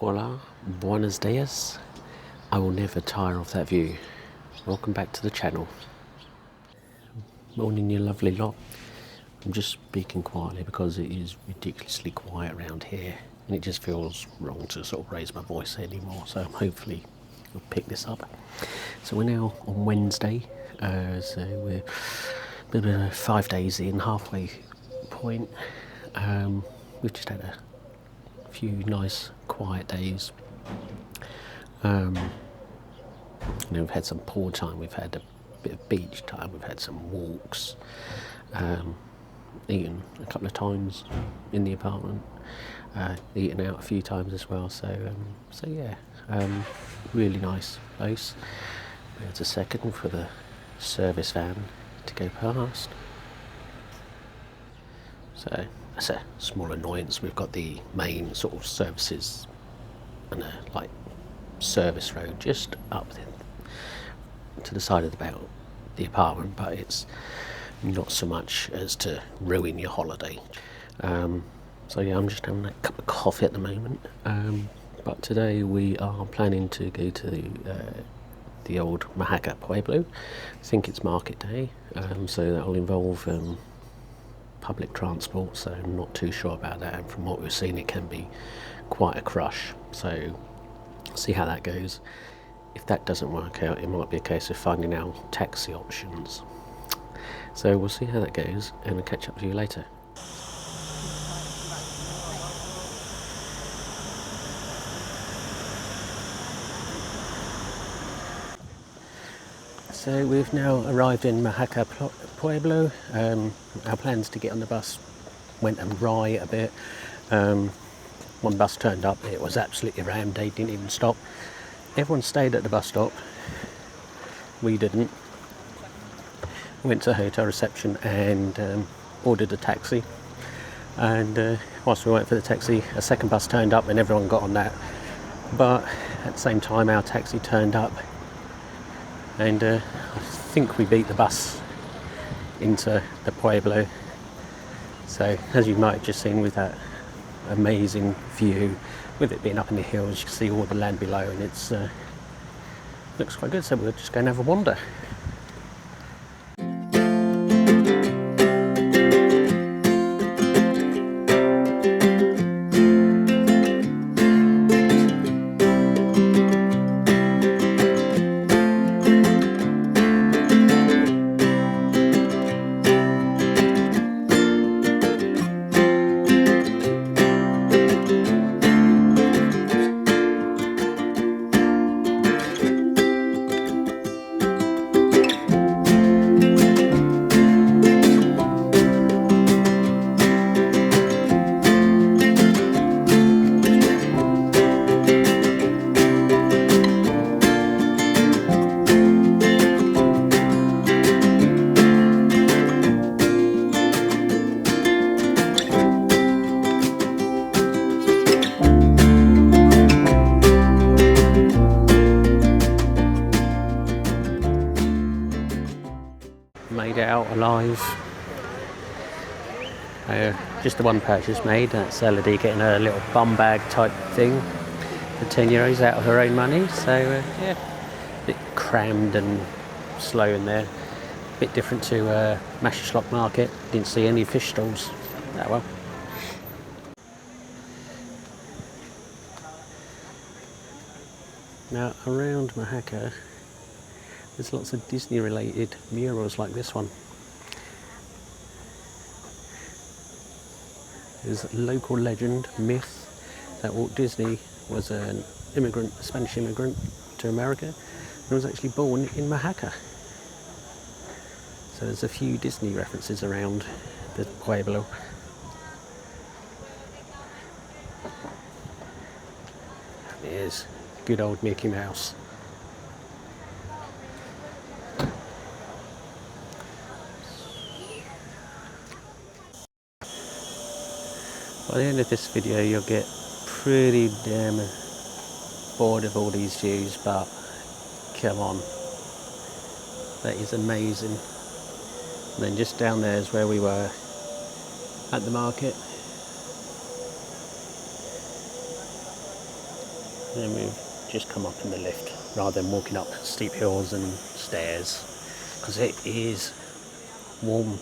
Hola, buenos dias. I will never tire of that view. Welcome back to the channel. Morning, you lovely lot. I'm just speaking quietly because it is ridiculously quiet around here and it just feels wrong to sort of raise my voice anymore, so hopefully you'll pick this up. So we're now on Wednesday, so we're 5 days in, halfway point. We've just had a few nice quiet days. We've had some pool time, we've had a bit of beach time, we've had some walks, eaten a couple of times in the apartment, eaten out a few times as well, so yeah, really nice place. There's a second for the service van to go past. So that's a small annoyance. We've got the main sort of services and a service road just up to the side of the apartment, but it's not so much as to ruin your holiday. So yeah, I'm just having a cup of coffee at the moment, but today we are planning to go to the old Mojacar Pueblo. I think it's market day, so that will involve public transport, so I'm not too sure about that, and from what we've seen it can be quite a crush, so see how that goes. If that doesn't work out, it might be a case of finding out taxi options. So we'll see how that goes and I'll catch up with you later. So we've now arrived in Mojacar Pueblo. Our plans to get on the bus went awry a bit. One bus turned up, it was absolutely rammed, they didn't even stop. Everyone stayed at the bus stop, we didn't. Went to the hotel reception and ordered a taxi, and whilst we waited for the taxi, a second bus turned up and everyone got on that, but at the same time our taxi turned up, and I think we beat the bus into the Pueblo. So as you might have just seen, with that amazing view, with it being up in the hills, you can see all the land below, and it's looks quite good, so we'll just go and have a wander. Made it out alive. Just the one purchase made. That's Elodie getting a little bum bag type thing for €10 out of her own money. So yeah, a bit crammed and slow in there. A bit different to Mojacar Market. Didn't see any fish stalls that well. Now around Mojacar, there's lots of Disney related murals like this one. There's a local legend, myth, that Walt Disney was an immigrant, a Spanish immigrant to America, and was actually born in Mojacar. So there's a few Disney references around the Pueblo. There's good old Mickey Mouse. By the end of this video you'll get pretty damn bored of all these views, but come on, that is amazing. And then just down there is where we were at the market. and then we've just come up in the lift rather than walking up steep hills and stairs, because it is warm.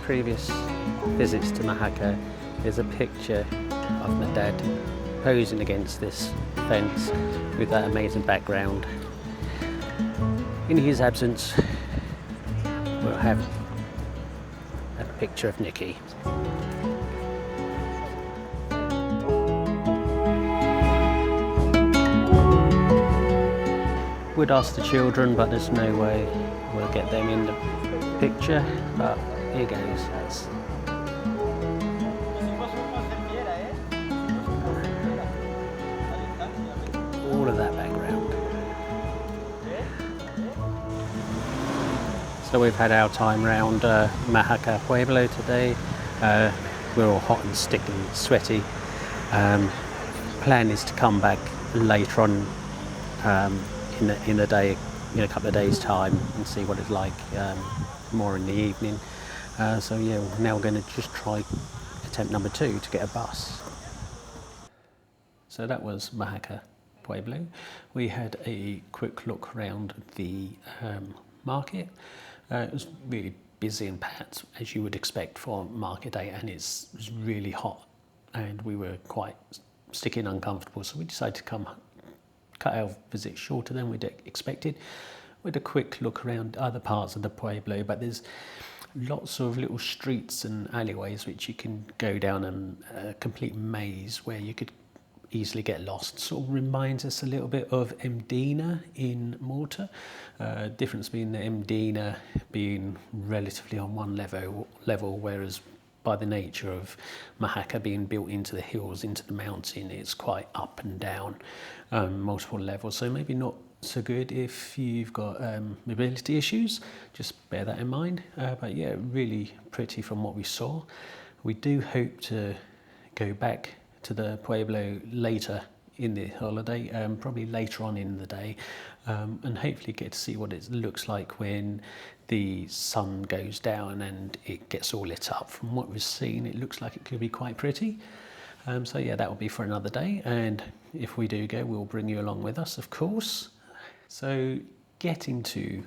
Previous visits to Mojacar, there's a picture of my dad posing against this fence with that amazing background. In his absence, we'll have a picture of Nikki. Would ask the children, but there's no way we'll get them in the picture. But here goes. All of that background. So we've had our time round Mojacar Pueblo today. We're all hot and sticky and sweaty. Plan is to come back later on in the day, in a couple of days' time, and see what it's like more in the evening. So yeah, now we're going to just try attempt number 2 to get a bus. So that was Mojacar Pueblo. We had a quick look around the market. It was really busy and packed, as you would expect for market day, and it was really hot, and we were quite sticky and uncomfortable, so we decided to cut our visit shorter than we'd expected. We had a quick look around other parts of the Pueblo, but there's lots of little streets and alleyways which you can go down, and a complete maze where you could easily get lost. Sort of reminds us a little bit of Mdina in Malta. Difference being that Mdina being relatively on one level, whereas by the nature of Mojacar being built into the hills, into the mountain, it's quite up and down, multiple levels. So maybe not so good if you've got mobility issues, just bear that in mind. But yeah, really pretty from what we saw. We do hope to go back to the Pueblo later in the holiday, probably later on in the day, and hopefully get to see what it looks like when the sun goes down and it gets all lit up. From what we've seen, it looks like it could be quite pretty. So yeah, that will be for another day, and if we do go, we'll bring you along with us, of course. So getting to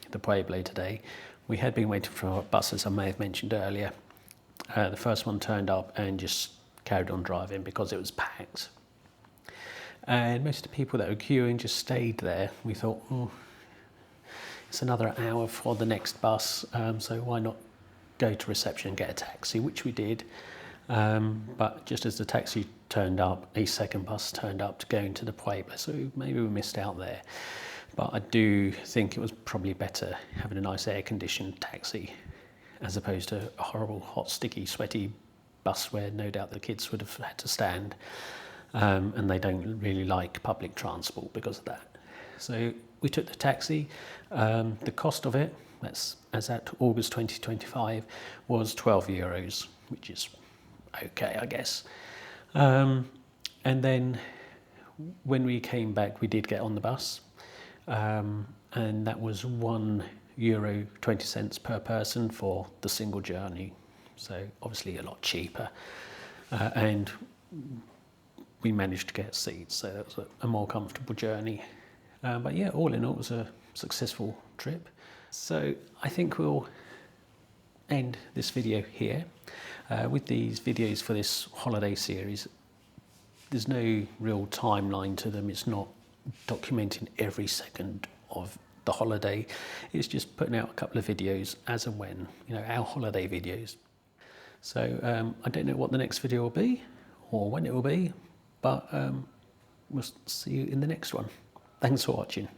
the Pueblo today, we had been waiting for buses, I may have mentioned earlier. The first one turned up and just carried on driving because it was packed. And most of the people that were queuing just stayed there. We thought, oh, it's another hour for the next bus, so why not go to reception and get a taxi, which we did. But just as the taxi turned up, a second bus turned up to go into the Pueblo, so maybe we missed out there. But I do think it was probably better having a nice air-conditioned taxi as opposed to a horrible, hot, sticky, sweaty bus where no doubt the kids would have had to stand. And they don't really like public transport because of that. So we took the taxi. The cost of it, that's as at August 2025, was €12, which is okay, I guess. And then when we came back, we did get on the bus, and that was €1.20 per person for the single journey. So obviously a lot cheaper, and we managed to get seats, so that was a more comfortable journey. But yeah, all in all, it was a successful trip. So I think we'll end this video here. With these videos for this holiday series, there's no real timeline to them. It's not documenting every second of the holiday. It's just putting out a couple of videos as and when, our holiday videos. So I don't know what the next video will be or when it will be, but we'll see you in the next one. Thanks for watching.